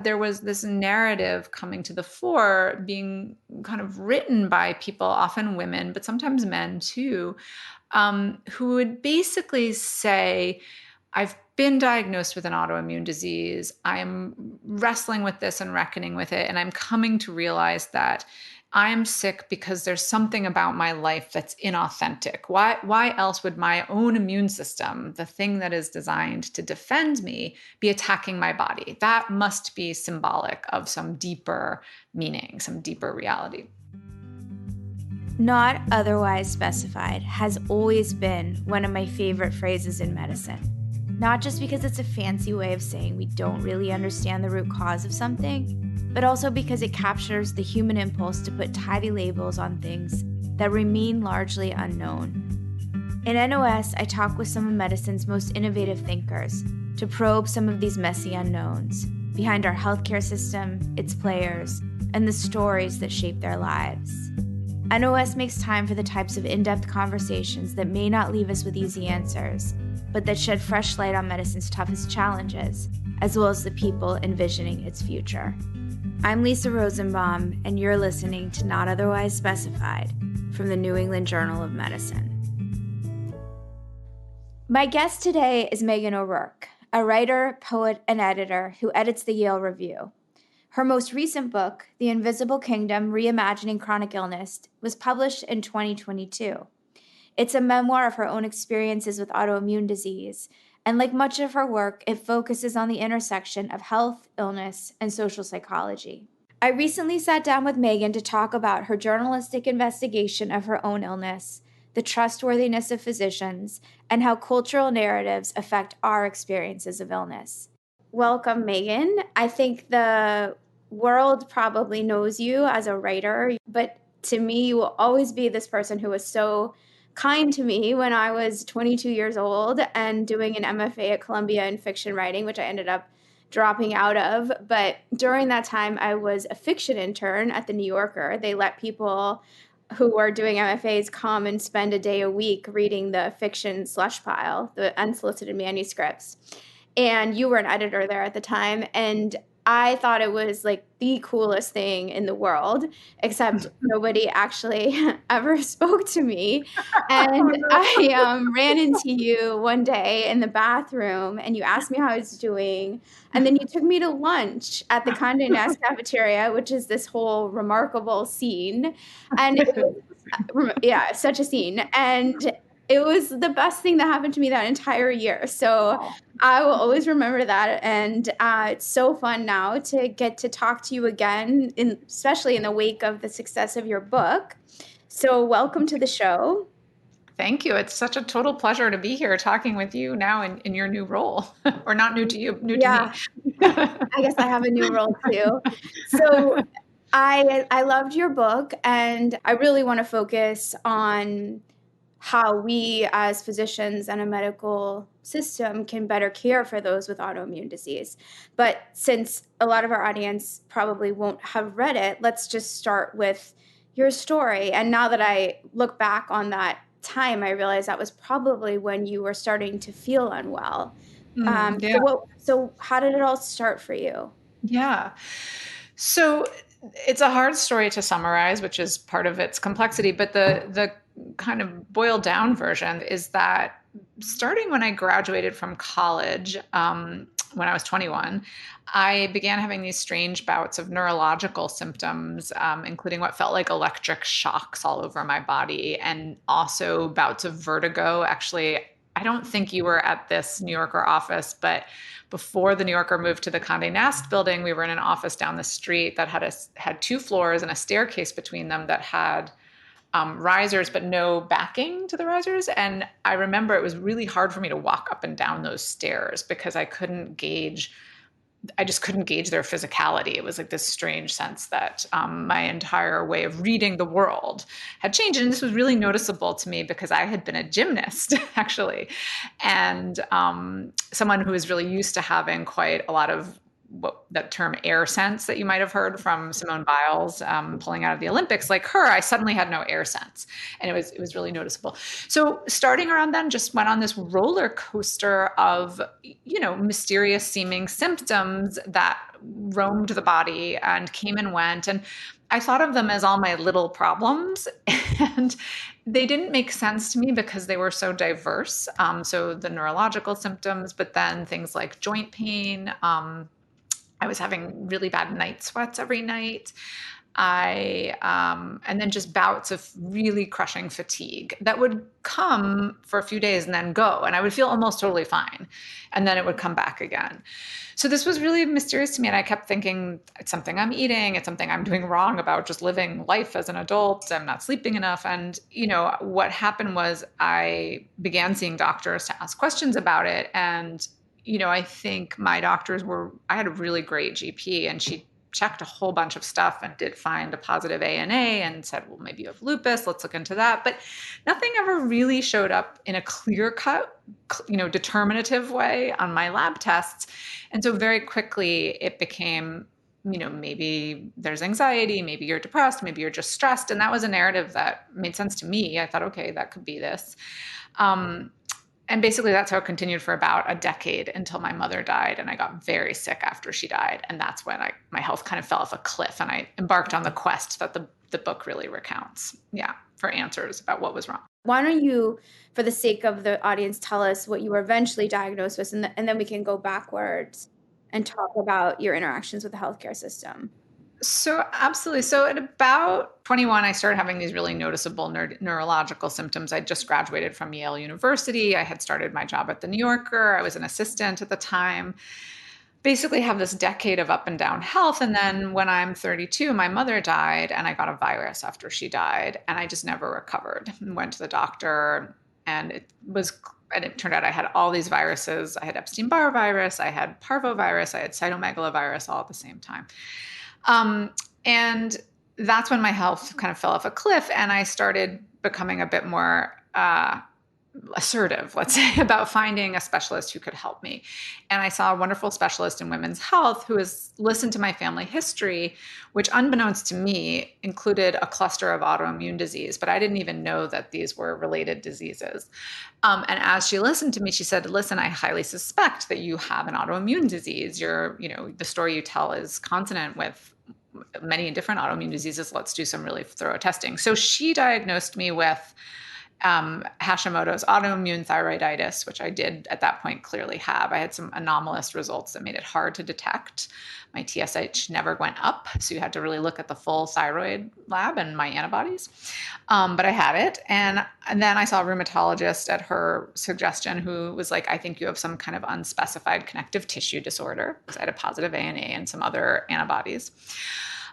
there was this narrative coming to the fore being kind of written by people, often women, but sometimes men too, who would basically say, I've been diagnosed with an autoimmune disease. I'm wrestling with this and reckoning with it. And I'm coming to realize that I am sick because there's something about my life that's inauthentic. Why else would my own immune system, the thing that is designed to defend me, be attacking my body? That must be symbolic of some deeper meaning, some deeper reality. Not otherwise specified has always been one of my favorite phrases in medicine. Not just because it's a fancy way of saying we don't really understand the root cause of something, but also because it captures the human impulse to put tidy labels on things that remain largely unknown. In NOS, I talk with some of medicine's most innovative thinkers to probe some of these messy unknowns behind our healthcare system, its players, and the stories that shape their lives. NOS makes time for the types of in-depth conversations that may not leave us with easy answers, but that shed fresh light on medicine's toughest challenges, as well as the people envisioning its future. I'm Lisa Rosenbaum, and you're listening to Not Otherwise Specified from the New England Journal of Medicine. My guest today is Meghan O'Rourke, a writer, poet, and editor who edits the Yale Review. Her most recent book, The Invisible Kingdom: Reimagining Chronic Illness, was published in 2022. It's a memoir of her own experiences with autoimmune disease, and like much of her work, it focuses on the intersection of health, illness, and social psychology. I recently sat down with Meghan to talk about her journalistic investigation of her own illness, the trustworthiness of physicians, and how cultural narratives affect our experiences of illness. Welcome, Meghan. I think the world probably knows you as a writer, but to me, you will always be this person who was so kind to me when I was 22 years old and doing an MFA at Columbia in fiction writing, which I ended up dropping out of. But during that time, I was a fiction intern at the New Yorker. They let people who were doing MFAs come and spend a day a week reading the fiction slush pile, the unsolicited manuscripts. And you were an editor there at the time. And I thought it was like the coolest thing in the world, except nobody actually ever spoke to me. And I ran into you one day in the bathroom and you asked me how I was doing. And then you took me to lunch at the Condé Nast cafeteria, which is this whole remarkable scene. And it was, yeah, such a scene. And it was the best thing that happened to me that entire year. So I will always remember that. And it's so fun now to get to talk to you again, especially in the wake of the success of your book. So welcome to the show. Thank you. It's such a total pleasure to be here talking with you now in your new role, or not new to you, new to me. I guess I have a new role too. So I loved your book, and I really want to focus on how we as physicians and a medical system can better care for those with autoimmune disease. But since a lot of our audience probably won't have read it, let's just start with your story. And now that I look back on that time, I realize that was probably when you were starting to feel unwell. So how did it all start for you? Yeah. So it's a hard story to summarize, which is part of its complexity. But the kind of boiled down version is that starting when I graduated from college, when I was 21, I began having these strange bouts of neurological symptoms, including what felt like electric shocks all over my body, and also bouts of vertigo. Actually, I don't think you were at this New Yorker office, but before the New Yorker moved to the Condé Nast building, we were in an office down the street that had 2 floors and a staircase between them that had risers, but no backing to the risers. And I remember it was really hard for me to walk up and down those stairs because I just couldn't gauge their physicality. It was like this strange sense that my entire way of reading the world had changed. And this was really noticeable to me because I had been a gymnast, actually, and someone who was really used to having quite a lot of that term air sense that you might have heard from Simone Biles pulling out of the Olympics. Like her, I suddenly had no air sense. And it was really noticeable. So starting around then, just went on this roller coaster of, mysterious seeming symptoms that roamed the body and came and went. And I thought of them as all my little problems. And they didn't make sense to me because they were so diverse. So the neurological symptoms, but then things like joint pain. I was having really bad night sweats every night. And then just bouts of really crushing fatigue that would come for a few days and then go. And I would feel almost totally fine. And then it would come back again. So this was really mysterious to me. And I kept thinking it's something I'm eating. It's something I'm doing wrong about just living life as an adult. I'm not sleeping enough. And, what happened was I began seeing doctors to ask questions about it. And, I think my doctors I had a really great GP, and she checked a whole bunch of stuff and did find a positive ANA and said, well, maybe you have lupus. Let's look into that. But nothing ever really showed up in a clear-cut, determinative way on my lab tests. And so very quickly it became, maybe there's anxiety, maybe you're depressed, maybe you're just stressed. And that was a narrative that made sense to me. I thought, okay, that could be this. And basically that's how it continued for about a decade until my mother died, and I got very sick after she died. And that's when my health kind of fell off a cliff, and I embarked on the quest that the book really recounts. Yeah, for answers about what was wrong. Why don't you, for the sake of the audience, tell us what you were eventually diagnosed with, and then we can go backwards and talk about your interactions with the healthcare system. So absolutely. So at about 21, I started having these really noticeable neurological symptoms. I just graduated from Yale University. I had started my job at The New Yorker. I was an assistant at the time. Basically have this decade of up and down health. And then when I'm 32, my mother died, and I got a virus after she died, and I just never recovered. Went to the doctor, and it turned out I had all these viruses. I had Epstein-Barr virus, I had parvovirus, I had cytomegalovirus all at the same time. And that's when my health kind of fell off a cliff, and I started becoming a bit more assertive, let's say, about finding a specialist who could help me. And I saw a wonderful specialist in women's health who has listened to my family history, which unbeknownst to me included a cluster of autoimmune disease, but I didn't even know that these were related diseases. And as she listened to me, she said, listen, I highly suspect that you have an autoimmune disease. The story you tell is consonant with many different autoimmune diseases. Let's do some really thorough testing. So she diagnosed me with Hashimoto's autoimmune thyroiditis, which I did at that point clearly have. I had some anomalous results that made it hard to detect. My TSH never went up, so you had to really look at the full thyroid lab and my antibodies. But I had it. And then I saw a rheumatologist at her suggestion who was like, I think you have some kind of unspecified connective tissue disorder, because I had a positive ANA and some other antibodies.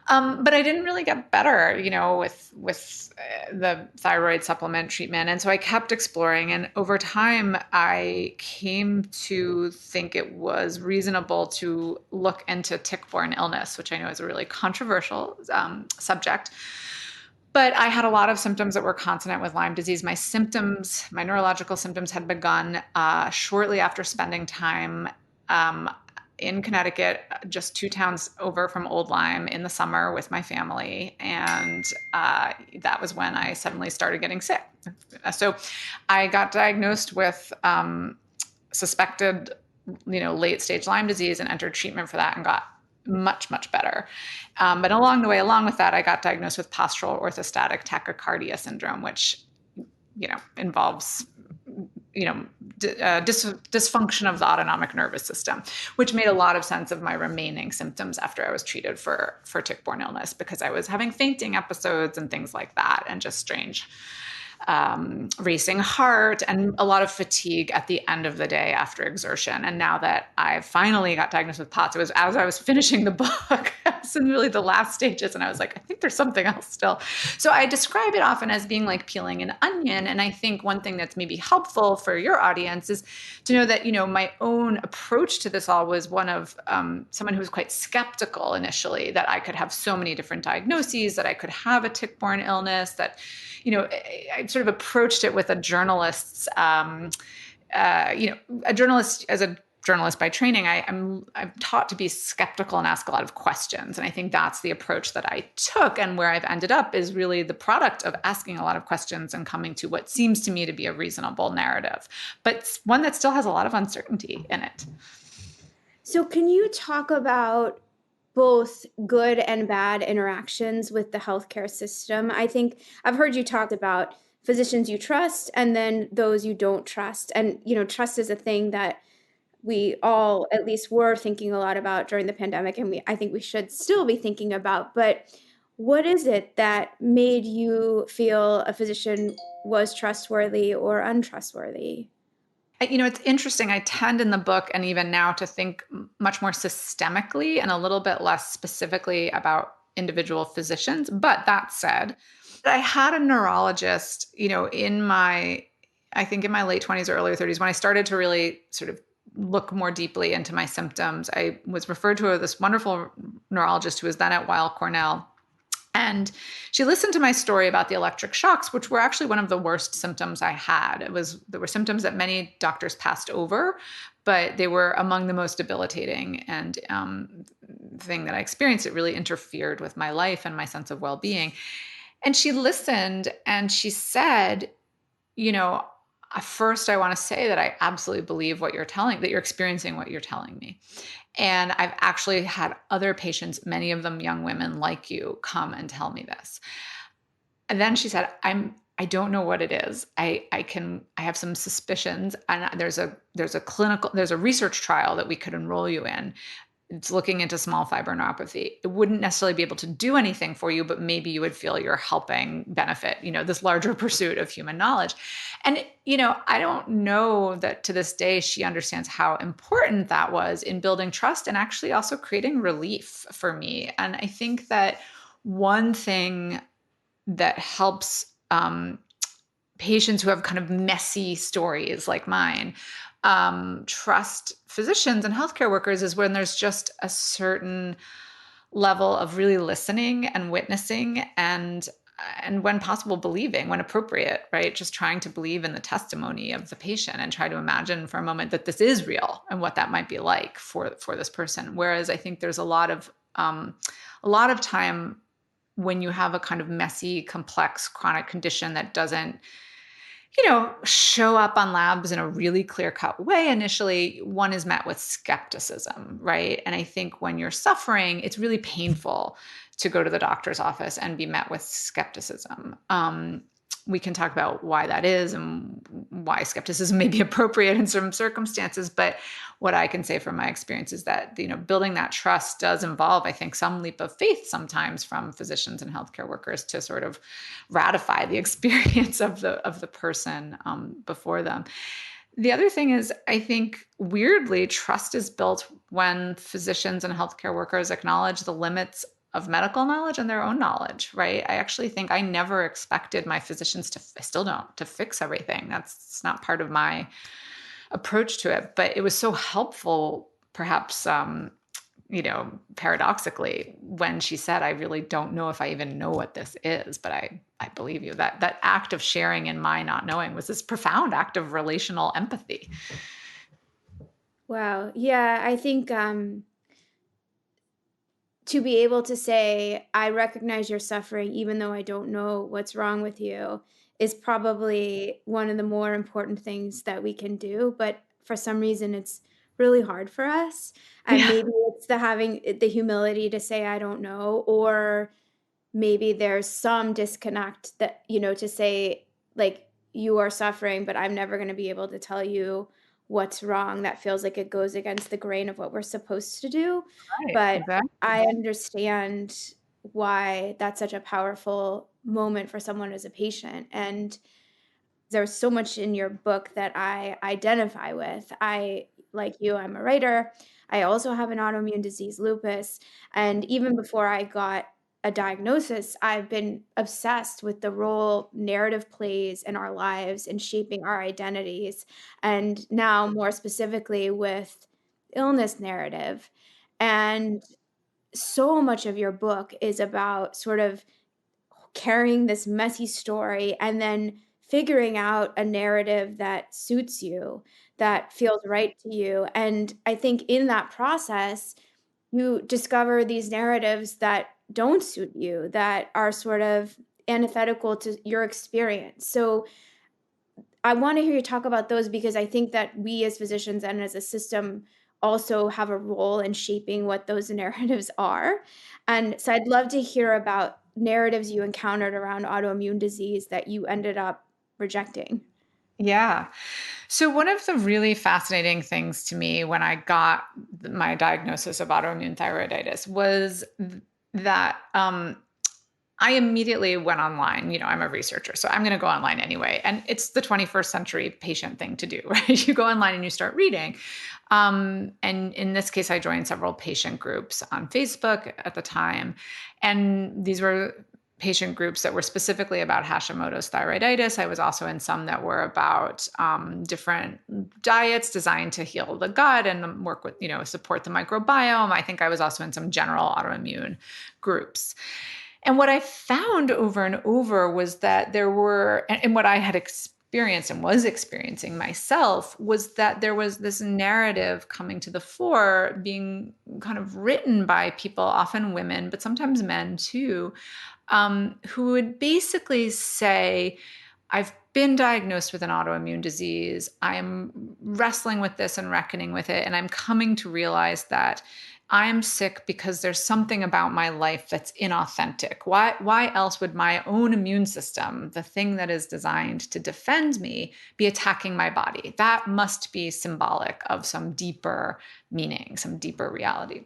But I didn't really get better, with the thyroid supplement treatment. And so I kept exploring. And over time, I came to think it was reasonable to look into tick-borne illness, which I know is a really controversial subject. But I had a lot of symptoms that were consonant with Lyme disease. My neurological symptoms had begun shortly after spending time in Connecticut, just 2 towns over from Old Lyme in the summer with my family. And that was when I suddenly started getting sick. So I got diagnosed with suspected, late stage Lyme disease, and entered treatment for that and got much, much better. But along with that, I got diagnosed with postural orthostatic tachycardia syndrome, which, involves dysfunction of the autonomic nervous system, which made a lot of sense of my remaining symptoms after I was treated for tick-borne illness, because I was having fainting episodes and things like that, and just strange racing heart and a lot of fatigue at the end of the day after exertion. And now that I finally got diagnosed with POTS, it was as I was finishing the book, I was in really the last stages, and I was like, I think there's something else still. So I describe it often as being like peeling an onion. And I think one thing that's maybe helpful for your audience is to know that, my own approach to this all was one of someone who was quite skeptical initially that I could have so many different diagnoses, that I could have a tick-borne illness, that, I sort of approached it with a journalist's, a journalist as a journalist by training, I'm taught to be skeptical and ask a lot of questions. And I think that's the approach that I took. And where I've ended up is really the product of asking a lot of questions and coming to what seems to me to be a reasonable narrative, but one that still has a lot of uncertainty in it. So can you talk about both good and bad interactions with the healthcare system. I think I've heard you talk about physicians you trust and then those you don't trust. And, trust is a thing that we all at least were thinking a lot about during the pandemic, and I think we should still be thinking about. But what is it that made you feel a physician was trustworthy or untrustworthy? It's interesting. I tend in the book and even now to think much more systemically and a little bit less specifically about individual physicians. But that said, I had a neurologist, I think in my late 20s or early 30s, when I started to really sort of look more deeply into my symptoms. I was referred to this wonderful neurologist who was then at Weill Cornell. And she listened to my story about the electric shocks, which were actually one of the worst symptoms I had. There were symptoms that many doctors passed over, but they were among the most debilitating and thing that I experienced. It really interfered with my life and my sense of well-being. And she listened and she said, first, I want to say that I absolutely believe that you're experiencing what you're telling me. And I've actually had other patients, many of them young women like you, come and tell me this. And then she said, I don't know what it is. I have some suspicions, and there's a research trial that we could enroll you in. It's looking into small fiber neuropathy. It wouldn't necessarily be able to do anything for you, but maybe you would feel you're helping benefit, this larger pursuit of human knowledge. And, I don't know that to this day she understands how important that was in building trust and actually also creating relief for me. And I think that one thing that helps patients who have kind of messy stories like mine trust physicians and healthcare workers is when there's just a certain level of really listening and witnessing and when possible believing when appropriate, right? Just trying to believe in the testimony of the patient and try to imagine for a moment that this is real and what that might be like for this person. Whereas I think there's a lot of time when you have a kind of messy, complex chronic condition that doesn't show up on labs in a really clear-cut way initially, one is met with skepticism, right? And I think when you're suffering, it's really painful to go to the doctor's office and be met with skepticism. We can talk about why that is and why skepticism may be appropriate in some circumstances. But what I can say from my experience is that, building that trust does involve, I think, some leap of faith sometimes from physicians and healthcare workers to sort of ratify the experience of the person before them. The other thing is, I think, weirdly, trust is built when physicians and healthcare workers acknowledge the limits of medical knowledge and their own knowledge, right? I actually think I never expected my physicians I still don't, to fix everything. It's not part of my approach to it, but it was so helpful, perhaps, paradoxically, when she said, I really don't know if I even know what this is, but I believe you. That act of sharing in my not knowing was this profound act of relational empathy. Wow. Yeah, I think to be able to say, I recognize your suffering, even though I don't know what's wrong with you, is probably one of the more important things that we can do. But for some reason, it's really hard for us. And Yeah. maybe it's having the humility to say, I don't know, or maybe there's some disconnect that, to say, like, you are suffering, but I'm never going to be able to tell you what's wrong. That feels like it goes against the grain of what we're supposed to do. Right. But Exactly. I understand why that's such a powerful moment for someone as a patient. And there's so much in your book that I identify with. Like you, I'm a writer. I also have an autoimmune disease, lupus. And even before I got a diagnosis, I've been obsessed with the role narrative plays in our lives and shaping our identities. And now, more specifically, with illness narrative. And so much of your book is about sort of carrying this messy story and then figuring out a narrative that suits you, that feels right to you. And I think in that process, you discover these narratives that don't suit you, that are sort of antithetical to your experience. So I want to hear you talk about those because I think that we as physicians and as a system also have a role in shaping what those narratives are. And so I'd love to hear about narratives you encountered around autoimmune disease that you ended up rejecting. Yeah. So, one of the really fascinating things to me when I got my diagnosis of autoimmune thyroiditis was that I immediately went online. I'm a researcher, so I'm going to go online anyway. And it's the 21st century patient thing to do, right? You go online and you start reading. And in this case, I joined several patient groups on Facebook at the time. And these were patient groups that were specifically about Hashimoto's thyroiditis. I was also in some that were about different diets designed to heal the gut and work with, support the microbiome. I think I was also in some general autoimmune groups. And what I found over and over was that there were, and what I had experienced and was experiencing myself, was that there was this narrative coming to the fore being kind of written by people, often women, but sometimes men too, who would basically say, I've been diagnosed with an autoimmune disease. I'm wrestling with this and reckoning with it. And I'm coming to realize that I am sick because there's something about my life that's inauthentic. Why else would my own immune system, the thing that is designed to defend me, be attacking my body? That must be symbolic of some deeper meaning, some deeper reality.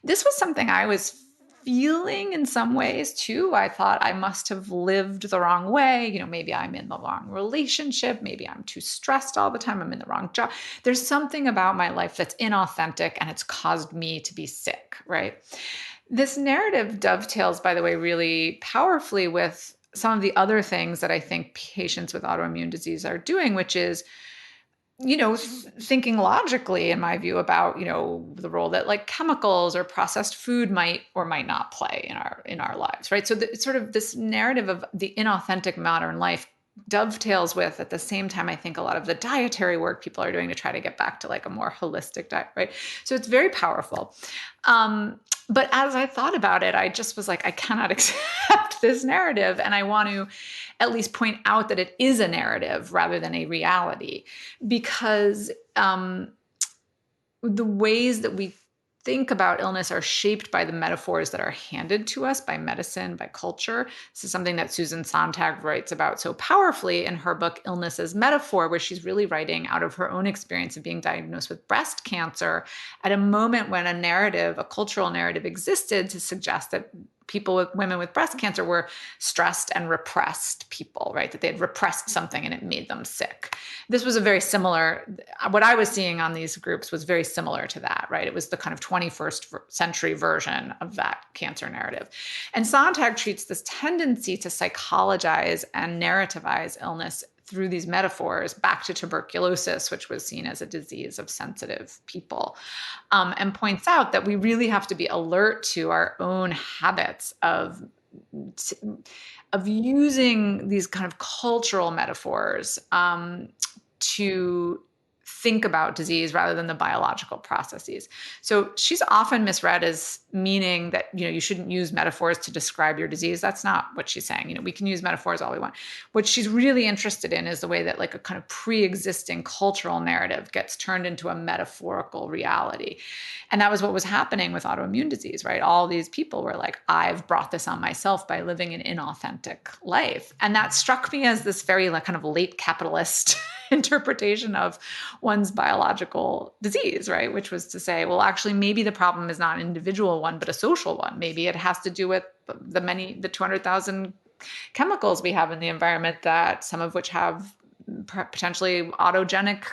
This was something I was feeling in some ways too. I thought I must have lived the wrong way. Maybe I'm in the wrong relationship. Maybe I'm too stressed all the time. I'm in the wrong job. There's something about my life that's inauthentic and it's caused me to be sick, right? This narrative dovetails, by the way, really powerfully with some of the other things that I think patients with autoimmune disease are doing, which is thinking logically, in my view, about, the role that like chemicals or processed food might or might not play in our lives, right? So it's sort of this narrative of the inauthentic modern life dovetails with, at the same time, I think a lot of the dietary work people are doing to try to get back to like a more holistic diet, right? So it's very powerful. But as I thought about it, I just was like, I cannot accept this narrative. And I want to at least point out that it is a narrative rather than a reality, because the ways that we think about illness are shaped by the metaphors that are handed to us by medicine, by culture. This is something that Susan Sontag writes about so powerfully in her book, Illness as Metaphor, where she's really writing out of her own experience of being diagnosed with breast cancer at a moment when a cultural narrative existed to suggest that women with breast cancer were stressed and repressed people, right? That they had repressed something and it made them sick. This was what I was seeing on these groups was very similar to that, right? It was the kind of 21st century version of that cancer narrative. And Sontag treats this tendency to psychologize and narrativize illness through these metaphors back to tuberculosis, which was seen as a disease of sensitive people, and points out that we really have to be alert to our own habits of using these kind of cultural metaphors to think about disease rather than the biological processes. So she's often misread as meaning that, you shouldn't use metaphors to describe your disease. That's not what she's saying. We can use metaphors all we want. What she's really interested in is the way that like a kind of pre-existing cultural narrative gets turned into a metaphorical reality. And that was what was happening with autoimmune disease, right? All these people were like, I've brought this on myself by living an inauthentic life. And that struck me as this very like kind of late capitalist interpretation of one's biological disease, right? Which was to say, well, actually, maybe the problem is not an individual one, but a social one. Maybe it has to do with the 200,000 chemicals we have in the environment, that some of which have potentially autogenic,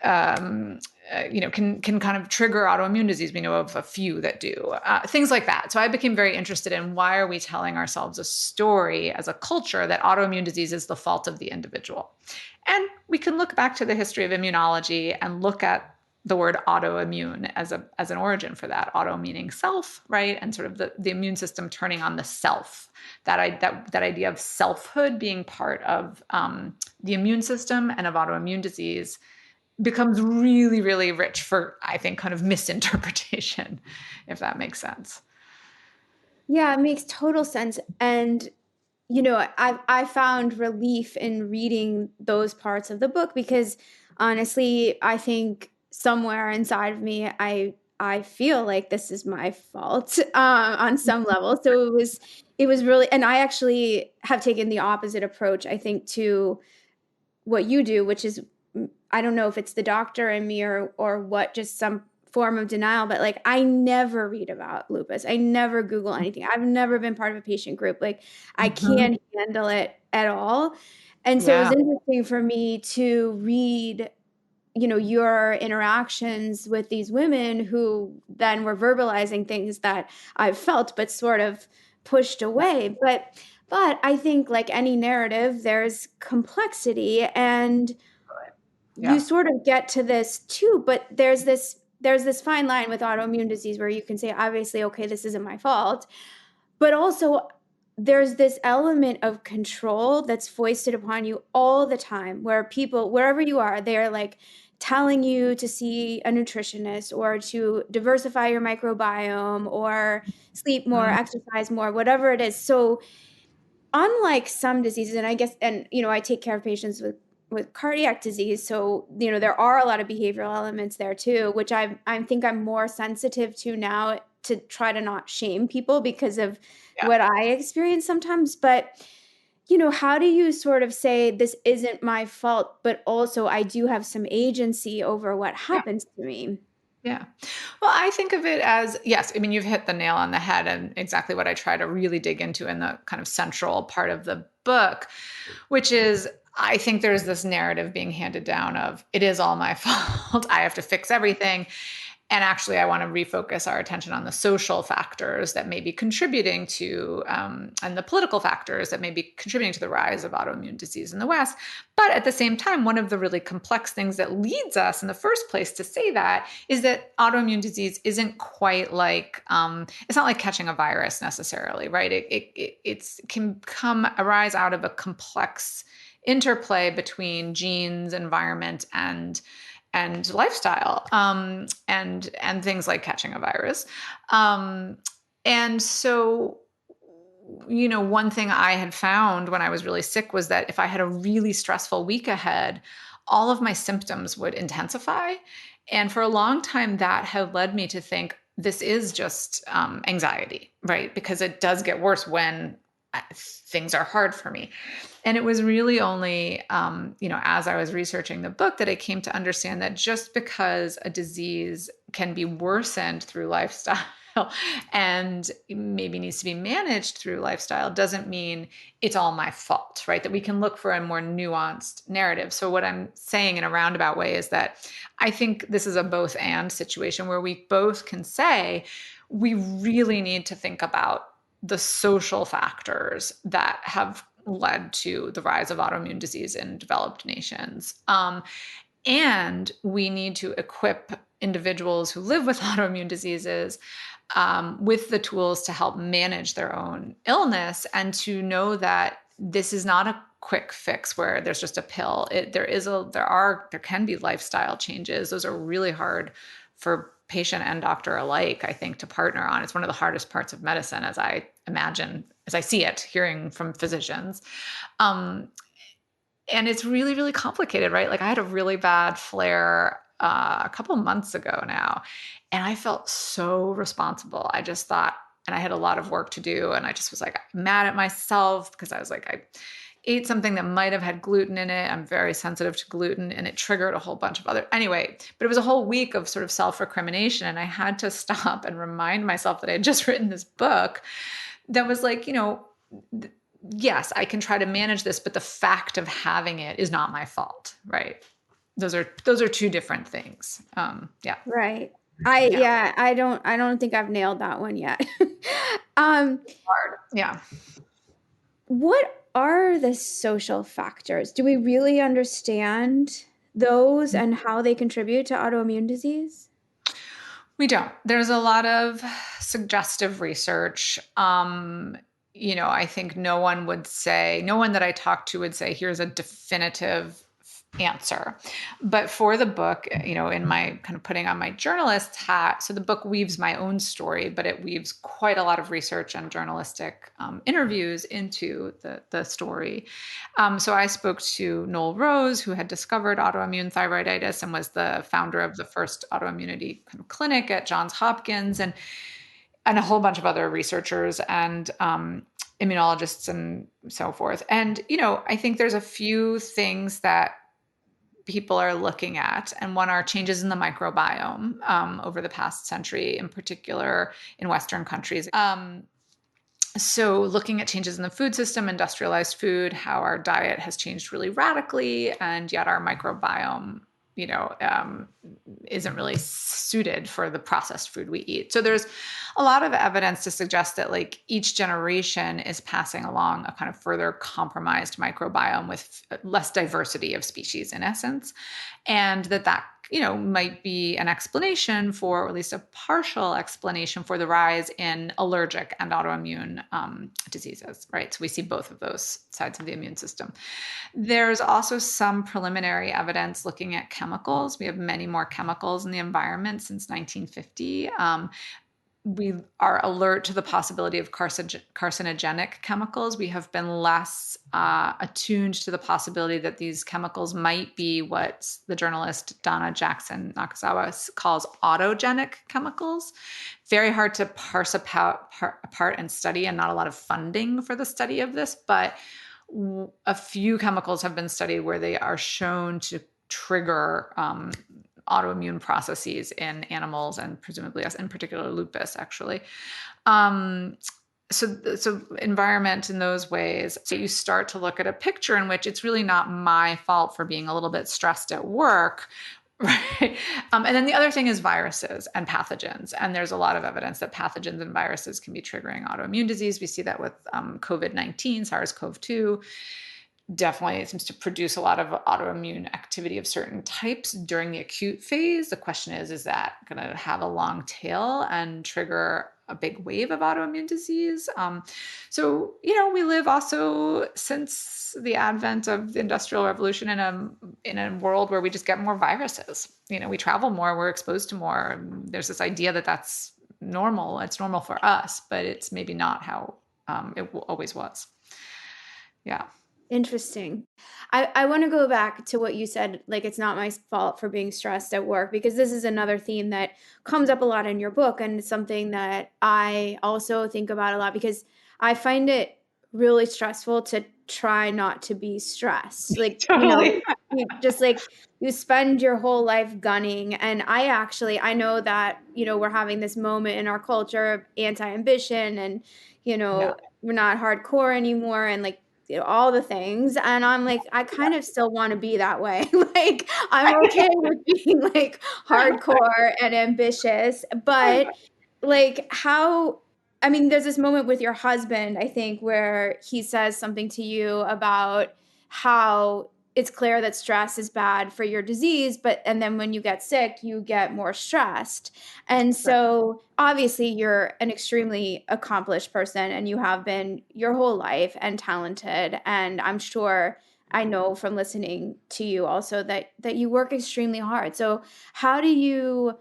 can kind of trigger autoimmune disease. We know of a few that do, things like that. So I became very interested in, why are we telling ourselves a story as a culture that autoimmune disease is the fault of the individual? And we can look back to the history of immunology and look at the word autoimmune as an origin for that. Auto meaning self, right? And sort of the immune system turning on the self. That idea of selfhood being part of the immune system and of autoimmune disease becomes really, really rich for, I think, kind of misinterpretation, if that makes sense. Yeah, it makes total sense. And, I found relief in reading those parts of the book, because honestly, I think somewhere inside of me, I feel like this is my fault on some level. So it was really, and I actually have taken the opposite approach, I think, to what you do, which is, I don't know if it's the doctor in me or what, just some form of denial, but like I never read about lupus. I never Google anything. I've never been part of a patient group. Like I Mhm. can't handle it at all. And so it was Yeah. interesting for me to read, your interactions with these women who then were verbalizing things that I've felt but sort of pushed away. But I think like any narrative, there's complexity, and you Yeah. sort of get to this too, but there's this fine line with autoimmune disease where you can say, obviously, okay, this isn't my fault, but also there's this element of control that's foisted upon you all the time, where people, wherever you are, they're like telling you to see a nutritionist or to diversify your microbiome or sleep more, Mhm. exercise more, whatever it is. So unlike some diseases, and I guess, and I take care of patients with cardiac disease, so there are a lot of behavioral elements there too, which I think I'm more sensitive to now, to try to not shame people because of Yeah. what I experience sometimes. But how do you sort of say this isn't my fault, but also I do have some agency over what Yeah. happens to me? Yeah. Well, I think of it as, yes, I mean, you've hit the nail on the head and exactly what I try to really dig into in the kind of central part of the book, which is I think there's this narrative being handed down of it is all my fault. I have to fix everything. And actually, I want to refocus our attention on the social factors that may be contributing to, and the political factors that may be contributing to the rise of autoimmune disease in the West. But at the same time, one of the really complex things that leads us in the first place to say that is that autoimmune disease isn't quite like, it's not like catching a virus necessarily, right? It can arise out of a complex interplay between genes, environment, and lifestyle, and things like catching a virus. And so, one thing I had found when I was really sick was that if I had a really stressful week ahead, all of my symptoms would intensify. And for a long time, that had led me to think this is just anxiety, right? Because it does get worse when things are hard for me. And it was really only, as I was researching the book that I came to understand that just because a disease can be worsened through lifestyle and maybe needs to be managed through lifestyle doesn't mean it's all my fault, right? That we can look for a more nuanced narrative. So what I'm saying in a roundabout way is that I think this is a both and situation where we both can say we really need to think about the social factors that have led to the rise of autoimmune disease in developed nations. And we need to equip individuals who live with autoimmune diseases with the tools to help manage their own illness and to know that this is not a quick fix where there's just a pill. There can be lifestyle changes. Those are really hard for patient and doctor alike, I think, to partner on. It's one of the hardest parts of medicine, as I imagine, as I see it, hearing from physicians. Um, and it's really, really complicated, right? Like I had a really bad flare a couple months ago now, and I felt so responsible. I just thought, and I had a lot of work to do, and I just was like mad at myself because I was like, I ate something that might have had gluten in it. I'm very sensitive to gluten, and it triggered a whole bunch of other, anyway, but it was a whole week of sort of self-recrimination. And I had to stop and remind myself that I had just written this book that was like, yes, I can try to manage this, but the fact of having it is not my fault, right? Those are two different things. Yeah. Right. Yeah. I don't think I've nailed that one yet. um Hard. Yeah. What are the social factors? Do we really understand those and how they contribute to autoimmune disease? We don't. There's a lot of suggestive research. I think no one that I talked to would say, here's a definitive answer. But for the book, in my kind of putting on my journalist hat, so the book weaves my own story, but it weaves quite a lot of research and journalistic interviews into the story. So I spoke to Noel Rose, who had discovered autoimmune thyroiditis and was the founder of the first autoimmunity kind of clinic at Johns Hopkins, and a whole bunch of other researchers and immunologists and so forth. And, I think there's a few things that people are looking at, and one are changes in the microbiome over the past century, in particular in Western countries. So looking at changes in the food system, industrialized food, how our diet has changed really radically, and yet our microbiome, isn't really suited for the processed food we eat. So there's a lot of evidence to suggest that like each generation is passing along a kind of further compromised microbiome with less diversity of species in essence. And that might be an explanation for, or at least a partial explanation for, the rise in allergic and autoimmune diseases, right? So we see both of those sides of the immune system. There's also some preliminary evidence looking at chemicals. We have many more chemicals in the environment since 1950. We are alert to the possibility of carcinogenic chemicals. We have been less attuned to the possibility that these chemicals might be what the journalist Donna Jackson Nakazawa calls autogenic chemicals. Very hard to parse apart and study, and not a lot of funding for the study of this, but a few chemicals have been studied where they are shown to trigger autoimmune processes in animals, and presumably us, in particular lupus, actually. So environment in those ways. So you start to look at a picture in which it's really not my fault for being a little bit stressed at work, right? And then the other thing is viruses and pathogens. And there's a lot of evidence that pathogens and viruses can be triggering autoimmune disease. We see that with COVID-19, SARS-CoV-2. Definitely it seems to produce a lot of autoimmune activity of certain types during the acute phase. The question is that going to have a long tail and trigger a big wave of autoimmune disease? So, we live also, since the advent of the Industrial Revolution, in a world where we just get more viruses. We travel more, we're exposed to more. There's this idea that that's normal. It's normal for us, but it's maybe not how it always was. Yeah. Interesting. I want to go back to what you said, like it's not my fault for being stressed at work, because this is another theme that comes up a lot in your book, and it's something that I also think about a lot, because I find it really stressful to try not to be stressed. Like, Totally. you just like you spend your whole life gunning, and I know that, we're having this moment in our culture of anti-ambition, and Yeah. we're not hardcore anymore, and like all the things, and I'm like, I kind of still want to be that way. Like I'm okay with being like hardcore and ambitious, but like there's this moment with your husband, I think, where he says something to you about how it's clear that stress is bad for your disease, and then when you get sick, you get more stressed. And so obviously you're an extremely accomplished person, and you have been your whole life, and talented. And I know from listening to you also that you work extremely hard. So how do you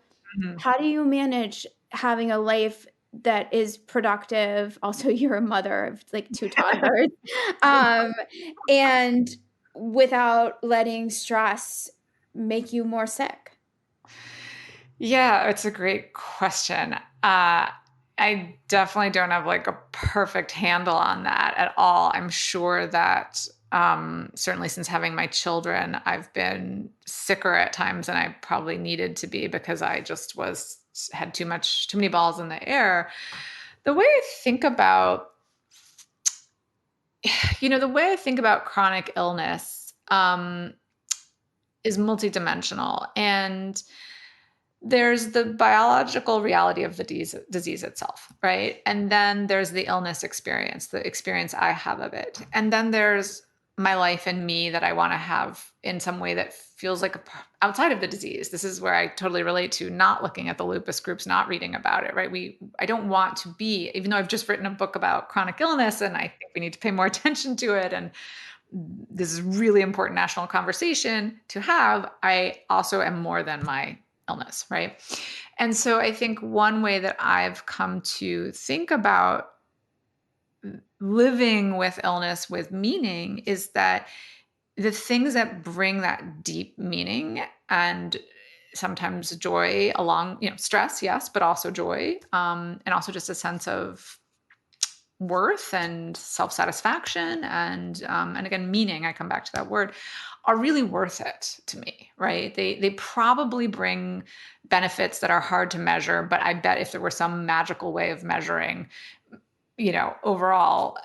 manage having a life that is productive? Also, you're a mother of like 2 toddlers, and without letting stress make you more sick? Yeah, it's a great question. I definitely don't have like a perfect handle on that at all. I'm sure that certainly since having my children, I've been sicker at times than I probably needed to be, because I just had too many balls in the air. The way I think about chronic illness is multidimensional, and there's the biological reality of the disease itself, right? And then there's the illness experience, the experience I have of it. And then there's my life and me that I want to have in some way that feels like outside of the disease. This is where I totally relate to not looking at the lupus groups, not reading about it, right? I don't want to be, even though I've just written a book about chronic illness and I think we need to pay more attention to it and this is really important national conversation to have, I also am more than my illness, right? And so I think one way that I've come to think about living with illness with meaning is that the things that bring that deep meaning and sometimes joy along, stress, yes, but also joy, and also just a sense of worth and self-satisfaction and again meaning, I come back to that word, are really worth it to me, right? They probably bring benefits that are hard to measure, but I bet if there were some magical way of measuring, overall,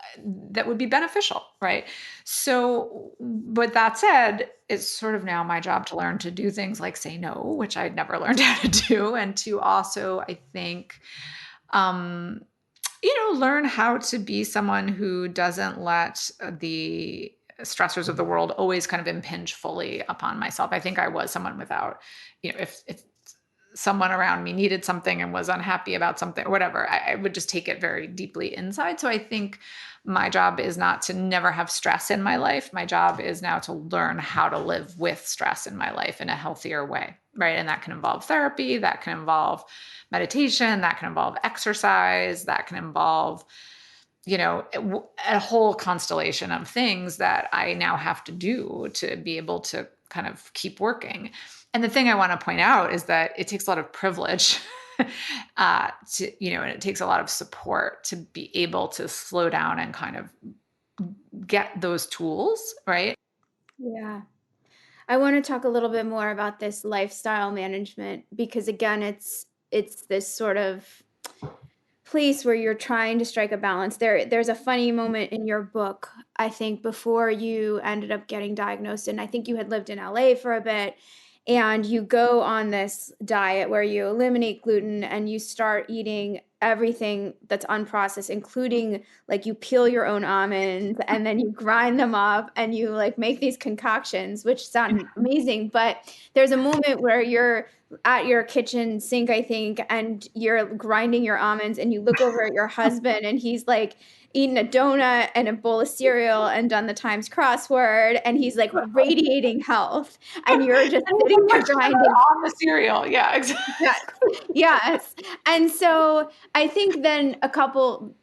that would be beneficial, right? So, but that said, it's sort of now my job to learn to do things like say no, which I'd never learned how to do, and to also, I think, learn how to be someone who doesn't let the stressors of the world always kind of impinge fully upon myself. I think I was someone without, if someone around me needed something and was unhappy about something or whatever, I would just take it very deeply inside. So I think my job is not to never have stress in my life. My job is now to learn how to live with stress in my life in a healthier way, right? And that can involve therapy, that can involve meditation, that can involve exercise, that can involve, a whole constellation of things that I now have to do to be able to kind of keep working. And the thing I want to point out is that it takes a lot of privilege and it takes a lot of support to be able to slow down and kind of get those tools, right? Yeah. I want to talk a little bit more about this lifestyle management because again, it's this sort of place where you're trying to strike a balance. There's a funny moment in your book, I think, before you ended up getting diagnosed, and I think you had lived in LA for a bit, and you go on this diet where you eliminate gluten and you start eating everything that's unprocessed, including like you peel your own almonds and then you grind them up and you like make these concoctions, which sound amazing. But there's a moment where you're at your kitchen sink, I think, and you're grinding your almonds and you look over at your husband and he's like eaten a donut and a bowl of cereal and done the Times crossword and he's like radiating health and you're just sitting there grinding on the cereal. Yeah, exactly. Yes. And so I think then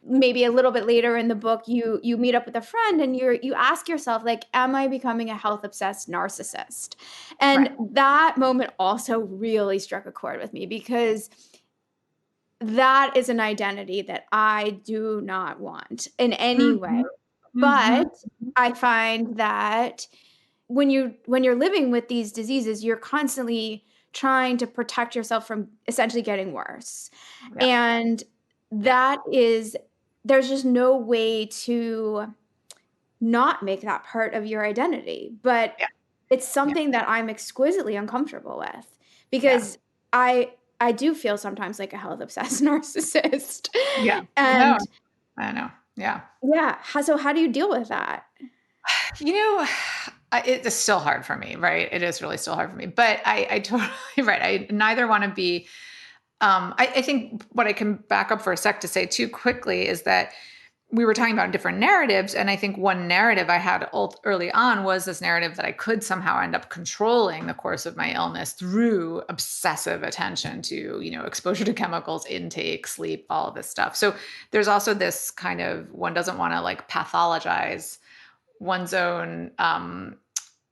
maybe a little bit later in the book, you meet up with a friend and you ask yourself, like, am I becoming a health obsessed narcissist? And that moment also really struck a chord with me because that is an identity that I do not want in any way. But I find that when you're living with these diseases, you're constantly trying to protect yourself from essentially getting worse. Yeah. And there's just no way to not make that part of your identity. But it's something that I'm exquisitely uncomfortable with because I do feel sometimes like a health obsessed narcissist. Yeah. And I know. Yeah. Yeah. So how do you deal with that? It's still hard for me, right? It is really still hard for me, but I totally, right. I neither want to be, I think what I can back up for a sec to say too quickly is that we were talking about different narratives. And I think one narrative I had early on was this narrative that I could somehow end up controlling the course of my illness through obsessive attention to, exposure to chemicals, intake, sleep, all of this stuff. So there's also this kind of, one doesn't want to like pathologize one's own,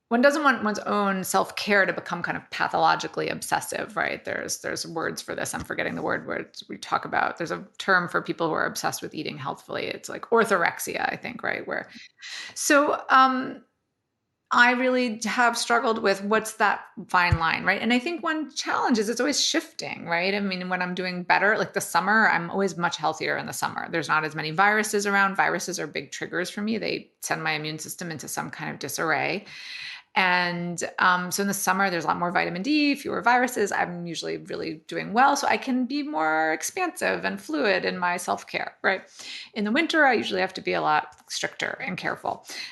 one doesn't want one's own self-care to become kind of pathologically obsessive, right? There's words for this. I'm forgetting the word where we talk about, there's a term for people who are obsessed with eating healthfully. It's like orthorexia, I think, right? So I really have struggled with what's that fine line, right? And I think one challenge is it's always shifting, right? I mean, when I'm doing better, like the summer, I'm always much healthier in the summer. There's not as many viruses around. Viruses are big triggers for me. They send my immune system into some kind of disarray. And so in the summer, there's a lot more vitamin D, fewer viruses. I'm usually really doing well. So I can be more expansive and fluid in my self-care, right? In the winter, I usually have to be a lot stricter and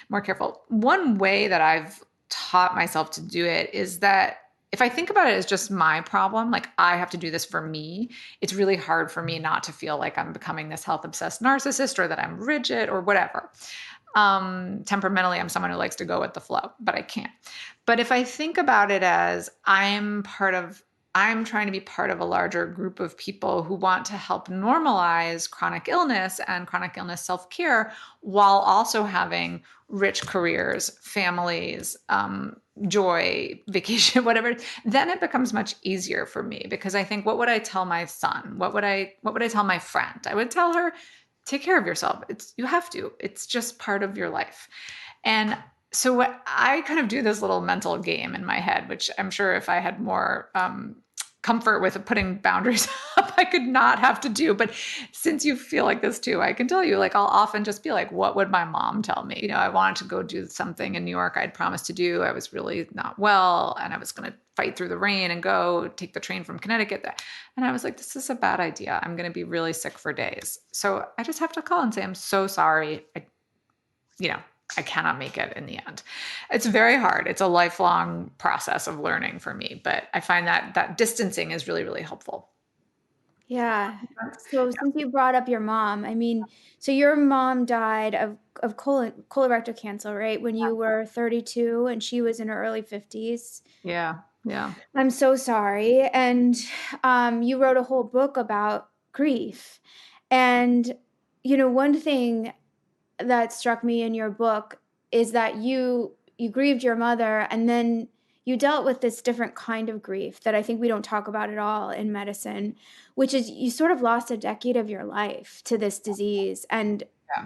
more careful. One way that I've taught myself to do it is that if I think about it as just my problem, like I have to do this for me, it's really hard for me not to feel like I'm becoming this health obsessed narcissist or that I'm rigid or whatever. Temperamentally, I'm someone who likes to go with the flow, but I can't. But if I think about it as I'm trying to be part of a larger group of people who want to help normalize chronic illness and chronic illness self-care while also having rich careers, families, joy, vacation, whatever, then it becomes much easier for me because I think, what would I tell my son? What would I tell my friend? I would tell her, take care of yourself. You have to. It's just part of your life. And so what I kind of do this little mental game in my head, which I'm sure if I had more comfort with putting boundaries up, I could not have to do. But since you feel like this too, I can tell you, like, I'll often just be like, what would my mom tell me? I wanted to go do something in New York I'd promised to do. I was really not well, and I was going to fight through the rain and go take the train from Connecticut. And I was like, this is a bad idea. I'm going to be really sick for days. So I just have to call and say, I'm so sorry. I cannot make it in the end. It's very hard. It's a lifelong process of learning for me, but I find that distancing is really, really helpful. Yeah. So since you brought up your mom, so your mom died of colorectal cancer, right? When you were 32 and she was in her early 50s. Yeah. Yeah. I'm so sorry. And you wrote a whole book about grief. And, one thing that struck me in your book is that you grieved your mother, and then you dealt with this different kind of grief that I think we don't talk about at all in medicine, which is you sort of lost a decade of your life to this disease, and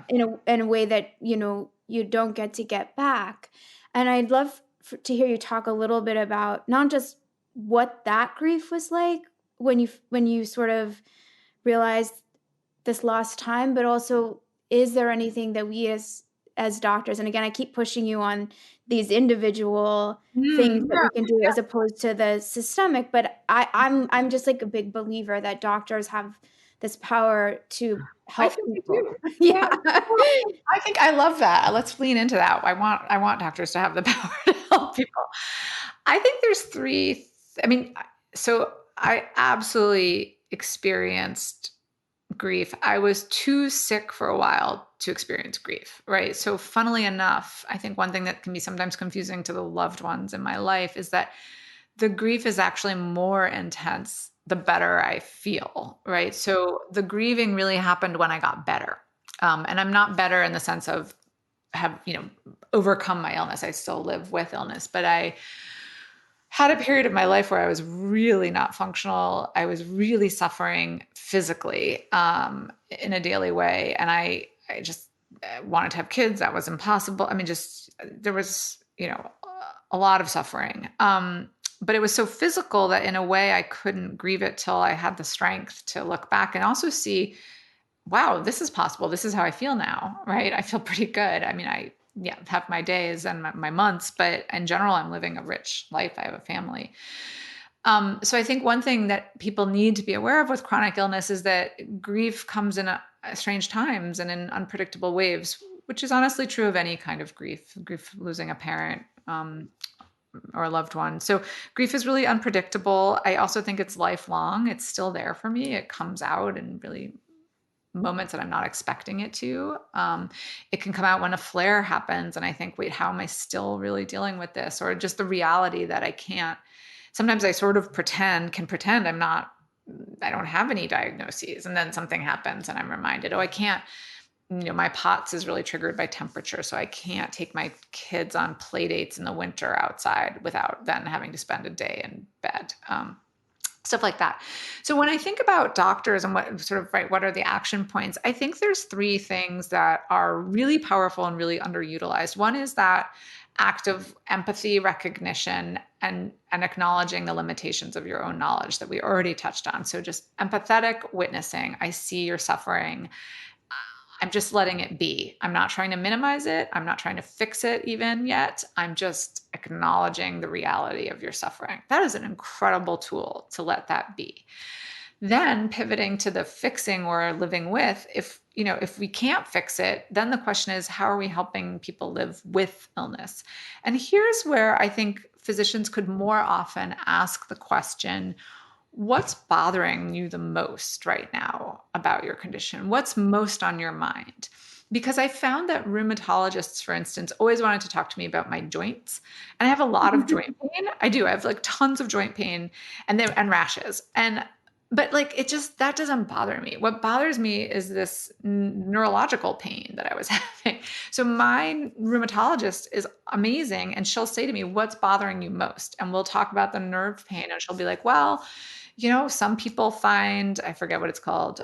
in a way that you don't get back. And I'd love to hear you talk a little bit about not just what that grief was like when you sort of realized this lost time, but also, is there anything that we as doctors, and again, I keep pushing you on these individual things that we can do as opposed to the systemic, but I'm just like a big believer that doctors have this power to help people. Yeah. I think I love that. Let's lean into that. I want doctors to have the power to help people. I think there's three. So I absolutely experienced grief. I was too sick for a while to experience grief, right? So funnily enough, I think one thing that can be sometimes confusing to the loved ones in my life is that the grief is actually more intense the better I feel, right? So the grieving really happened when I got better. And I'm not better in the sense of have, overcome my illness. I still live with illness, but I had a period of my life where I was really not functional. I was really suffering physically in a daily way. And I just wanted to have kids. That was impossible. There was, a lot of suffering. But it was so physical that in a way I couldn't grieve it till I had the strength to look back and also see, wow, this is possible. This is how I feel now, right? I feel pretty good. I have my days and my months, but in general, I'm living a rich life. I have a family. So I think one thing that people need to be aware of with chronic illness is that grief comes in strange times and in unpredictable waves, which is honestly true of any kind of grief losing a parent, or a loved one. So grief is really unpredictable. I also think it's lifelong. It's still there for me. It comes out in really moments that I'm not expecting it to. It can come out when a flare happens and I think, wait, how am I still really dealing with this? Or just the reality that I can't. Sometimes I sort of can pretend I don't have any diagnoses. And then something happens and I'm reminded, I can't, my POTS is really triggered by temperature. So I can't take my kids on play dates in the winter outside without then having to spend a day in bed. Stuff like that. So when I think about doctors and what are the action points, I think there's three things that are really powerful and really underutilized. One is that act of empathy, recognition, and acknowledging the limitations of your own knowledge that we already touched on. So just empathetic witnessing. I see your suffering. I'm just letting it be. I'm not trying to minimize it. I'm not trying to fix it even yet. I'm just acknowledging the reality of your suffering. That is an incredible tool to let that be. Then pivoting to the fixing or living with, if we can't fix it, then the question is, how are we helping people live with illness? And here's where I think physicians could more often ask the question, what's bothering you the most right now about your condition? What's most on your mind? because I found that rheumatologists, for instance, always wanted to talk to me about my joints. And I have a lot of joint pain. I do. I have like tons of joint pain and rashes. But like it just that doesn't bother me. What bothers me is this neurological pain that I was having. So my rheumatologist is amazing, and she'll say to me, "What's bothering you most?" And we'll talk about the nerve pain, and she'll be like, "Well, some people find, I forget what it's called.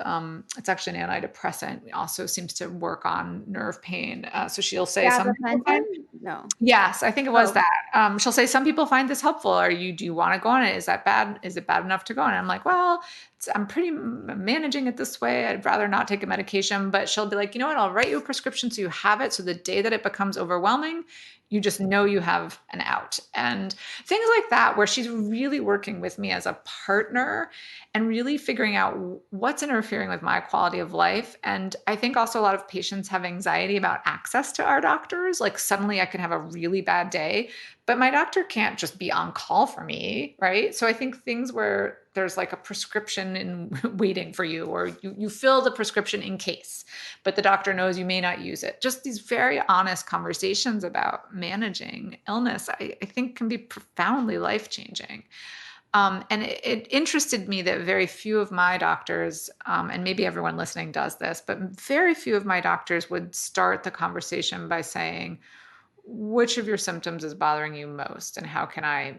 It's actually an antidepressant. It also seems to work on nerve pain. So she'll say some people Gabapentin? find, No. yes, I think it was Oh, that. She'll say some people find this helpful. Do you want to go on it? Is that bad? Is it bad enough to go on it? I'm like, well, I'm pretty managing it this way. I'd rather not take a medication, but she'll be like, you know what? I'll write you a prescription so you have it. So the day that it becomes overwhelming, you just know you have an out. And things like that, where she's really working with me as a partner and really figuring out what's interfering with my quality of life. And I think also a lot of patients have anxiety about access to our doctors. Like suddenly I can have a really bad day, but my doctor can't just be on call for me, right? So I think things where there's like a prescription in waiting for you, or you fill the prescription in case, but the doctor knows you may not use it. Just these very honest conversations about managing illness, I think can be profoundly life-changing. And it interested me that very few of my doctors, and maybe everyone listening does this, but very few of my doctors would start the conversation by saying, which of your symptoms is bothering you most? And how can I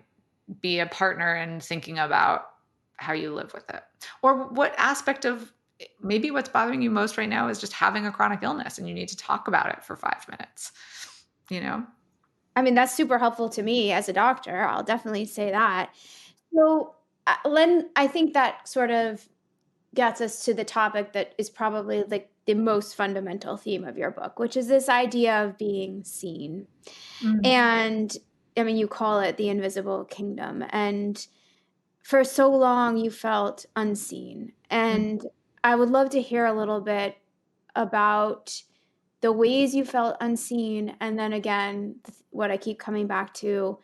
be a partner in thinking about how you live with it? Or what aspect of maybe what's bothering you most right now is just having a chronic illness and you need to talk about it for 5 minutes, you know? I mean, that's super helpful to me as a doctor. I'll definitely say that. So, Len, I think that sort of gets us to the topic that is probably like the most fundamental theme of your book, which is this idea of being seen. Mm. And I mean, you call it the invisible kingdom. And for so long, you felt unseen. And I would love to hear a little bit about the ways you felt unseen. And then again, what I keep coming back to,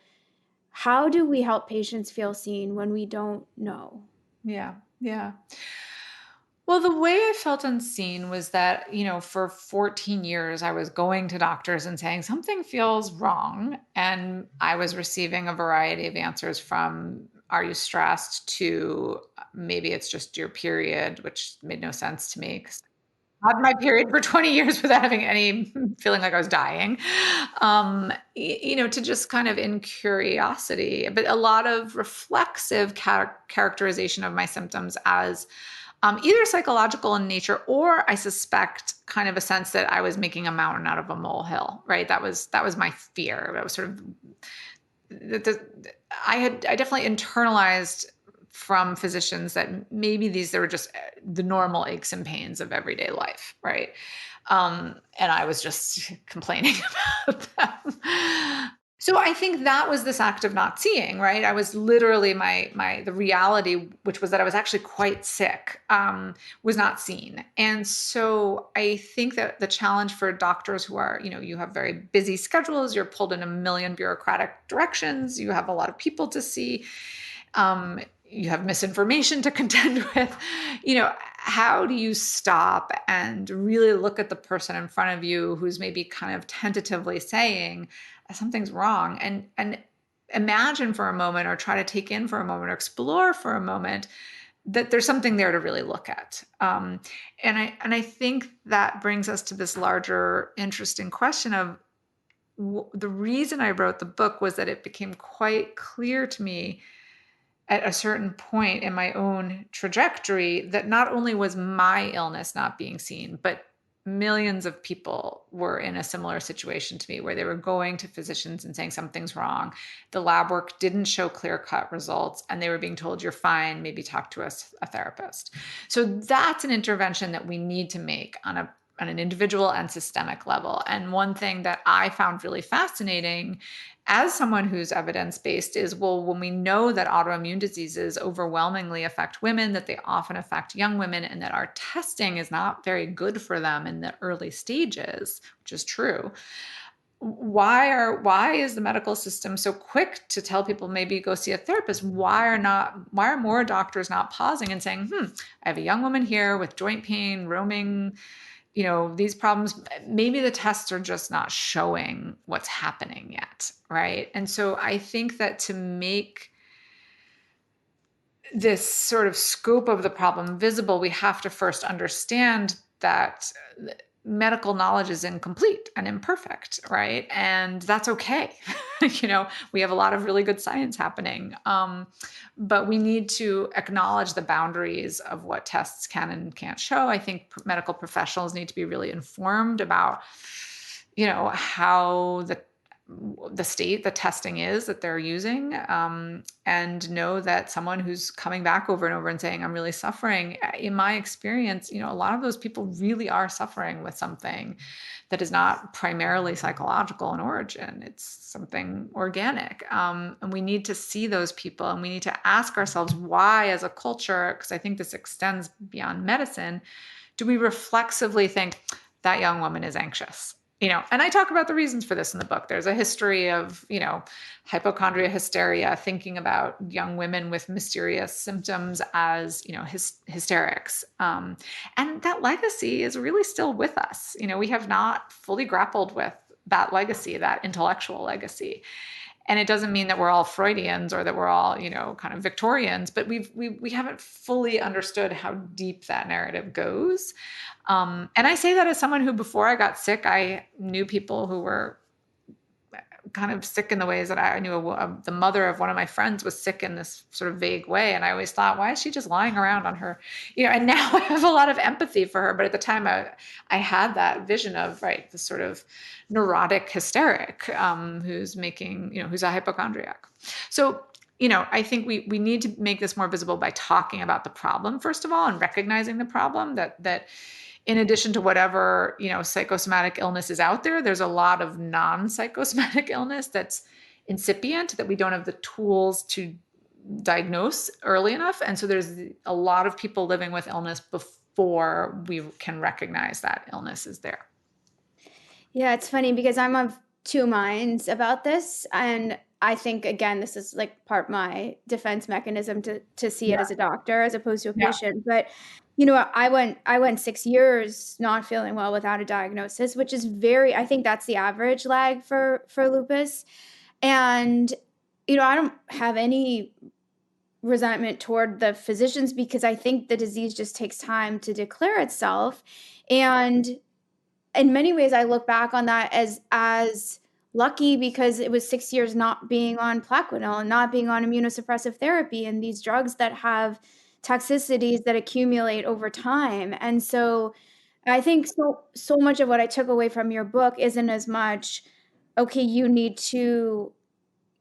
how do we help patients feel seen when we don't know? Yeah. Yeah. Well, the way I felt unseen was that, for 14 years, I was going to doctors and saying something feels wrong. And I was receiving a variety of answers from, are you stressed, to maybe it's just your period, which made no sense to me because I had my period for 20 years without having any feeling like I was dying. To just kind of in curiosity, but a lot of reflexive characterization of my symptoms as either psychological in nature, or I suspect kind of a sense that I was making a mountain out of a molehill, right? That was my fear. That was sort of I definitely internalized from physicians that maybe they were just the normal aches and pains of everyday life, right? And I was just complaining about them. So I think that was this act of not seeing, right? I was literally the reality, which was that I was actually quite sick, was not seen. And so I think that the challenge for doctors who are, you have very busy schedules, you're pulled in a million bureaucratic directions, you have a lot of people to see, you have misinformation to contend with, how do you stop and really look at the person in front of you who's maybe kind of tentatively saying, something's wrong, and imagine for a moment, or try to take in for a moment, or explore for a moment that there's something there to really look at. And I think that brings us to this larger interesting question of the reason I wrote the book was that it became quite clear to me at a certain point in my own trajectory that not only was my illness not being seen, but millions of people were in a similar situation to me, where they were going to physicians and saying something's wrong. The lab work didn't show clear-cut results, and they were being told, you're fine, maybe talk to a therapist. So that's an intervention that we need to make on an individual and systemic level. And one thing that I found really fascinating as someone who's evidence-based is, well, when we know that autoimmune diseases overwhelmingly affect women, that they often affect young women, and that our testing is not very good for them in the early stages, which is true. Why is the medical system so quick to tell people maybe go see a therapist? Why are more doctors not pausing and saying, I have a young woman here with joint pain roaming these problems, maybe the tests are just not showing what's happening yet, right? And so I think that to make this sort of scope of the problem visible, we have to first understand that medical knowledge is incomplete and imperfect, right? And that's okay. We have a lot of really good science happening. But we need to acknowledge the boundaries of what tests can and can't show. I think medical professionals need to be really informed about, how the state the testing is that they're using, and know that someone who's coming back over and over and saying, I'm really suffering, in my experience, a lot of those people really are suffering with something that is not primarily psychological in origin. It's something organic. And we need to see those people, and we need to ask ourselves why, as a culture, because I think this extends beyond medicine, do we reflexively think that young woman is anxious? And I talk about the reasons for this in the book. There's a history of, hypochondria, hysteria, thinking about young women with mysterious symptoms as, hysterics. And that legacy is really still with us. We have not fully grappled with that legacy, that intellectual legacy. And it doesn't mean that we're all Freudians or that we're all, kind of Victorians, but we haven't fully understood how deep that narrative goes. And I say that as someone who, before I got sick, I knew people who were kind of sick in the ways that I knew the mother of one of my friends was sick in this sort of vague way. And I always thought, why is she just lying around on her, and now I have a lot of empathy for her. But at the time I had that vision of, right, this sort of neurotic hysteric, who's making, who's a hypochondriac. So, I think we need to make this more visible by talking about the problem, first of all, and recognizing the problem that in addition to whatever, psychosomatic illness is out there, there's a lot of non-psychosomatic illness that's incipient, that we don't have the tools to diagnose early enough. And so there's a lot of people living with illness before we can recognize that illness is there. Yeah, it's funny because I'm of two minds about this. And I think, again, this is like part my defense mechanism to see it as a doctor as opposed to a patient. But I went 6 years not feeling well without a diagnosis, which is I think that's the average lag for lupus. And, I don't have any resentment toward the physicians because I think the disease just takes time to declare itself. And in many ways, I look back on that as lucky because it was 6 years not being on Plaquenil and not being on immunosuppressive therapy and these drugs that have toxicities that accumulate over time. And so I think so much of what I took away from your book isn't as much, okay, you need to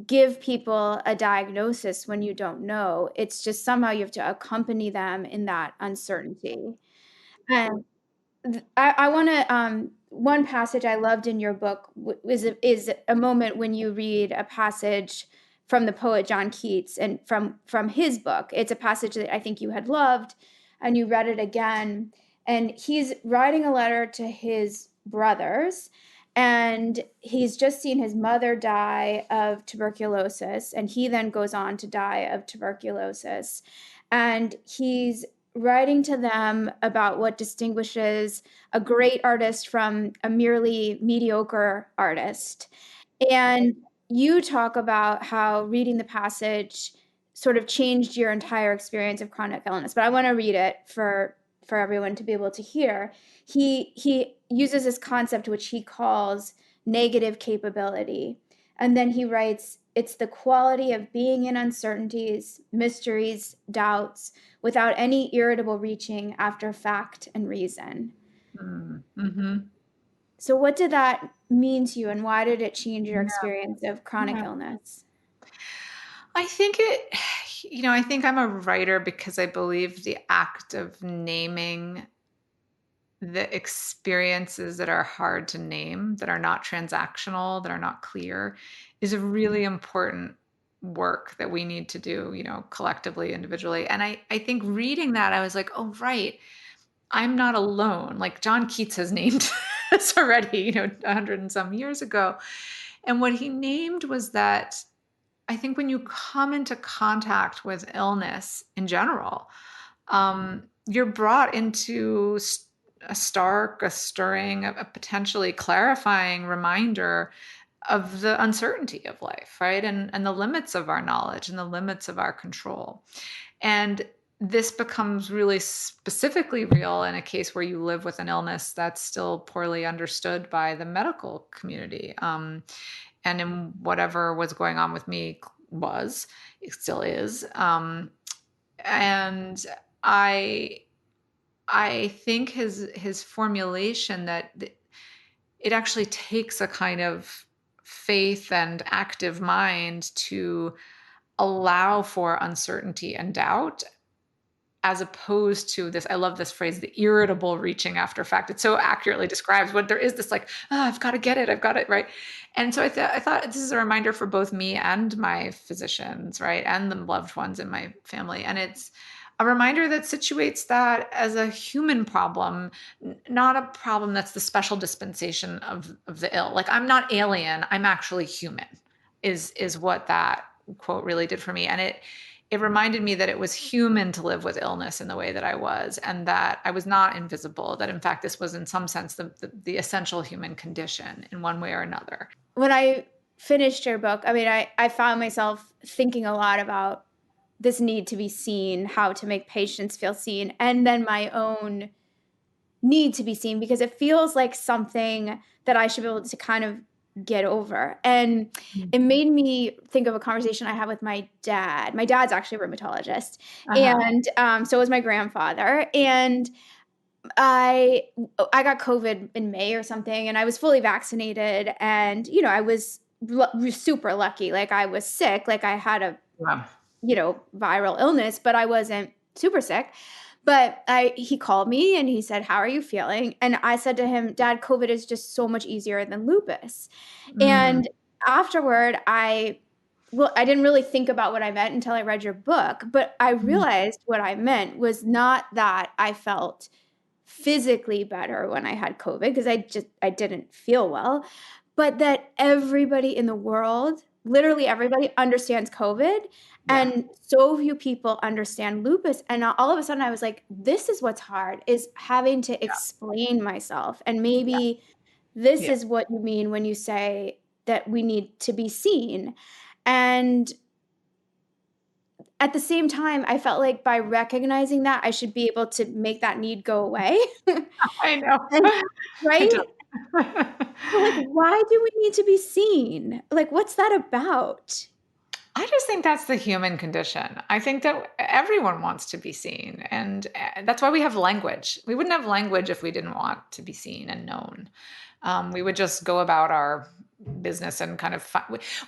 give people a diagnosis when you don't know. It's just somehow you have to accompany them in that uncertainty. And I want to, one passage I loved in your book is a moment when you read a passage from the poet John Keats and from his book. It's a passage that I think you had loved, and you read it again. And he's writing a letter to his brothers, and he's just seen his mother die of tuberculosis, and he then goes on to die of tuberculosis. And he's writing to them about what distinguishes a great artist from a merely mediocre artist. And you talk about how reading the passage sort of changed your entire experience of chronic illness. But I want to read it for everyone to be able to hear. He uses this concept which he calls negative capability. And then he writes, it's the quality of being in uncertainties, mysteries, doubts, without any irritable reaching after fact and reason. Mm-hmm. So what did that mean to you, and why did it change your experience of chronic illness? I think I think I'm a writer because I believe the act of naming the experiences that are hard to name, that are not transactional, that are not clear, is a really important work that we need to do, collectively, individually. And I think reading that, I was like, oh, right, I'm not alone. Like John Keats has named this already, 100 and some years ago. And what he named was that I think when you come into contact with illness in general, you're brought into a stark, a stirring, a potentially clarifying reminder of the uncertainty of life, right? And the limits of our knowledge and the limits of our control. And this becomes really specifically real in a case where you live with an illness that's still poorly understood by the medical community. And in whatever was going on with me it still is. And I think his formulation that it actually takes a kind of faith and active mind to allow for uncertainty and doubt, as opposed to this, I love this phrase, the irritable reaching after fact. It so accurately describes what there is, this like, oh, I've got to get it. I've got it. Right. And so I thought this is a reminder for both me and my physicians, right, and the loved ones in my family. And it's a reminder that situates that as a human problem, not a problem that's the special dispensation of the ill. Like, I'm not alien. I'm actually human is what that quote really did for me. And it reminded me that it was human to live with illness in the way that I was, and that I was not invisible, that in fact, this was in some sense the essential human condition in one way or another. When I finished your book, I mean, I found myself thinking a lot about this need to be seen, how to make patients feel seen, and then my own need to be seen, because it feels like something that I should be able to kind of get over. And it made me think of a conversation I had with my dad. My dad's actually a rheumatologist. And so was my grandfather. And I got COVID in May or something, and I was fully vaccinated. And, you know, I was super lucky. Like, I was sick. Like, I had a, viral illness, but I wasn't super sick. But he called me and he said, "How are you feeling?" And I said to him, "Dad, COVID is just so much easier than lupus." And afterward, I didn't really think about what I meant until I read your book, but I realized what I meant was not that I felt physically better when I had COVID, because I didn't feel well, but that everybody in the world, literally everybody, understands COVID. And so few people understand lupus. And all of a sudden I was like, this is what's hard, is having to explain myself. And maybe this is what you mean when you say that we need to be seen. And at the same time, I felt like by recognizing that, I should be able to make that need go away. I know. Right? Like, why do we need to be seen? Like, what's that about? I just think that's the human condition. I think that everyone wants to be seen. And that's why we have language. We wouldn't have language if we didn't want to be seen and known. We would just go about our business and kind of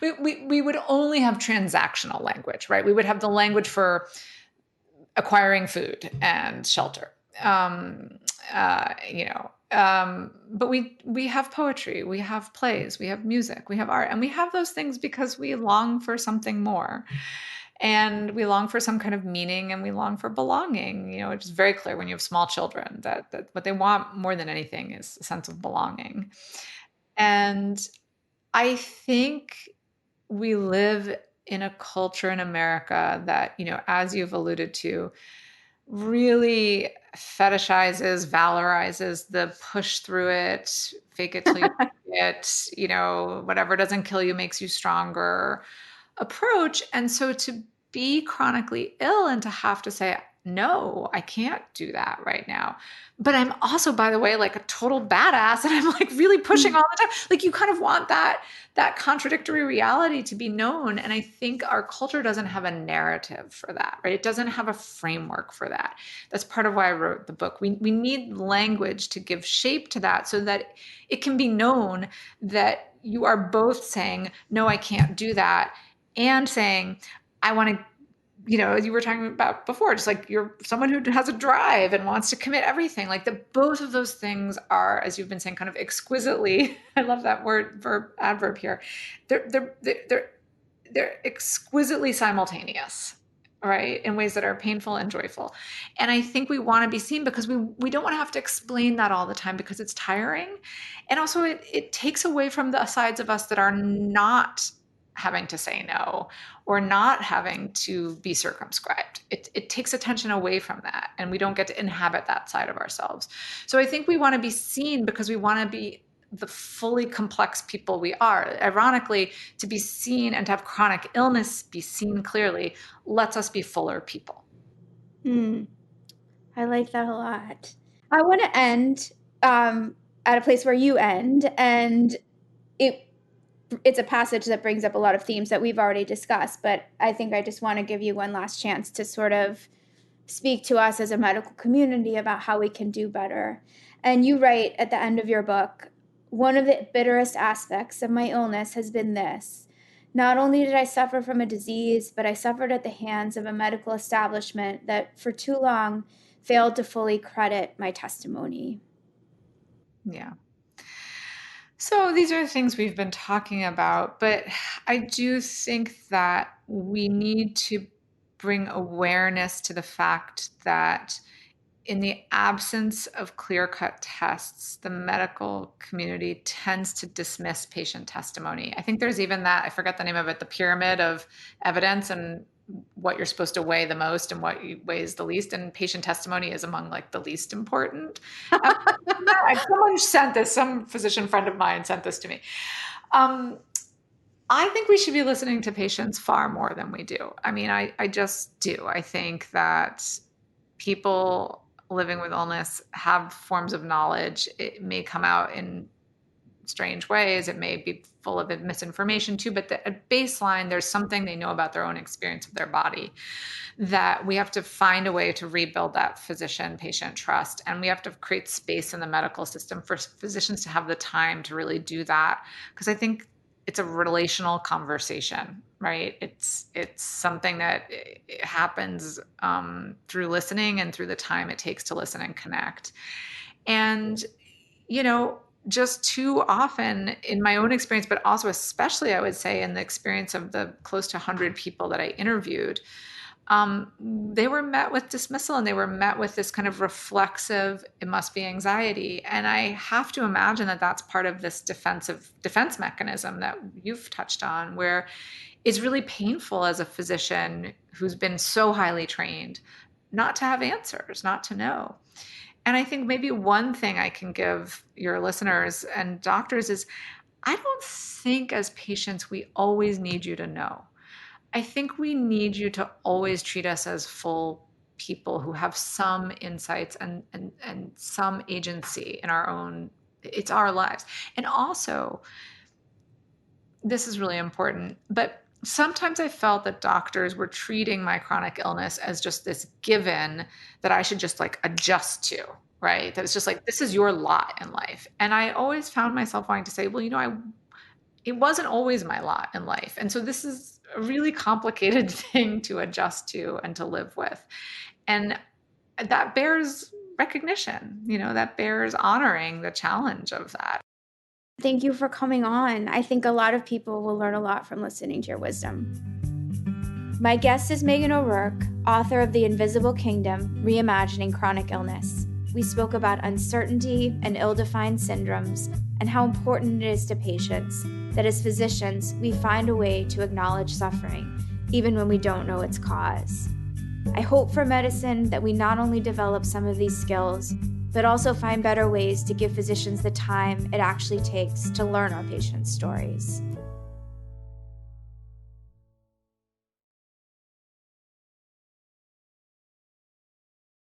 we would only have transactional language, right? We would have the language for acquiring food and shelter. But we have poetry, we have plays, we have music, we have art, and we have those things because we long for something more. And we long for some kind of meaning, and we long for belonging. You know, it's very clear when you have small children that what they want more than anything is a sense of belonging. And I think we live in a culture in America that, you know, as you've alluded to, really fetishizes, valorizes the push through it, fake it till you make it, you know, whatever doesn't kill you makes you stronger approach. And so to be chronically ill and to have to say, no, I can't do that right now. But I'm also, by the way, like a total badass, and I'm like really pushing all the time. Like, you kind of want that contradictory reality to be known. And I think our culture doesn't have a narrative for that, right? It doesn't have a framework for that. That's part of why I wrote the book. We need language to give shape to that, so that it can be known that you are both saying, no, I can't do that, and saying, I want to, you know, as you were talking about before, just like you're someone who has a drive and wants to commit everything. Like, both of those things are, as you've been saying, kind of exquisitely, I love that adverb here. They're exquisitely simultaneous, right? In ways that are painful and joyful. And I think we want to be seen because we don't want to have to explain that all the time, because it's tiring. And also it takes away from the sides of us that are not having to say no or not having to be circumscribed. It takes attention away from that, and we don't get to inhabit that side of ourselves. So I think we want to be seen because we want to be the fully complex people we are. Ironically, to be seen and to have chronic illness be seen clearly lets us be fuller people. I like that a lot. I want to end at a place where you end, and it's a passage that brings up a lot of themes that we've already discussed, but I think I just want to give you one last chance to sort of speak to us as a medical community about how we can do better. And you write at the end of your book, one of the bitterest aspects of my illness has been this. Not only did I suffer from a disease, but I suffered at the hands of a medical establishment that for too long failed to fully credit my testimony. Yeah. So these are the things we've been talking about, but I do think that we need to bring awareness to the fact that in the absence of clear-cut tests, the medical community tends to dismiss patient testimony. I think there's even that, I forget the name of it, the pyramid of evidence and what you're supposed to weigh the most and what weighs the least. And patient testimony is among like the least important. Someone sent this, some physician friend of mine sent this to me. I think we should be listening to patients far more than we do. I mean, I just do. I think that people living with illness have forms of knowledge. It may come out in strange ways. It may be full of misinformation too, but at baseline, there's something they know about their own experience of their body that we have to find a way to rebuild that physician-patient trust. And we have to create space in the medical system for physicians to have the time to really do that. Because I think it's a relational conversation, right? It's something that happens through listening and through the time it takes to listen and connect. And, just too often in my own experience, but also especially I would say in the experience of the close to 100 people that I interviewed, they were met with dismissal and they were met with this kind of reflexive, it must be anxiety. And I have to imagine that that's part of this defense mechanism that you've touched on, where it's really painful as a physician who's been so highly trained not to have answers, not to know. And I think maybe one thing I can give your listeners and doctors is I don't think as patients we always need you to know. I think we need you to always treat us as full people who have some insights and some agency in our own, it's our lives. And also, this is really important, but sometimes I felt that doctors were treating my chronic illness as just this given that I should just like adjust to, right? That it's just like, this is your lot in life. And I always found myself wanting to say, well, it wasn't always my lot in life. And so this is a really complicated thing to adjust to and to live with. And that bears recognition, that bears honoring the challenge of that. Thank you for coming on. I think a lot of people will learn a lot from listening to your wisdom. My guest is Meghan O'Rourke, author of The Invisible Kingdom, Reimagining Chronic Illness. We spoke about uncertainty and ill-defined syndromes and how important it is to patients that as physicians, we find a way to acknowledge suffering, even when we don't know its cause. I hope for medicine that we not only develop some of these skills, but also find better ways to give physicians the time it actually takes to learn our patients' stories.